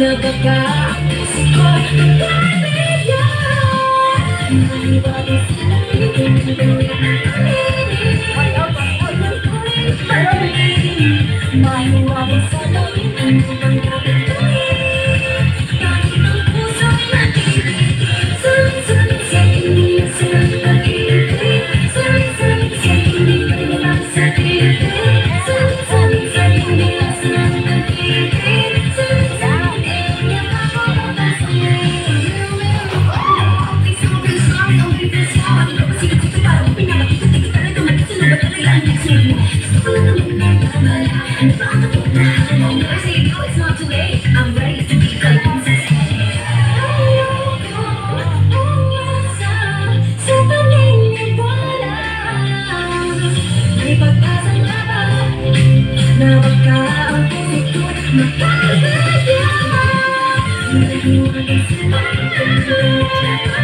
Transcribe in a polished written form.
Napaka-isip ko kaibigan. Maliwanag sa langit, maliwanag sa langit, kahit ang puso'y nakikinig, salit-salit sa inyo silang pag-ibig, salit-salit sa inyo lang sa ibig, salit-salit sa inyo silang pag-ibig, salit-salit sa inyo makakalabas ang I'm ready to be the princess. Sa paniniwala, may pag-asang laban na magkaangkit ko'y makakagaya. Naliwanag sa langit.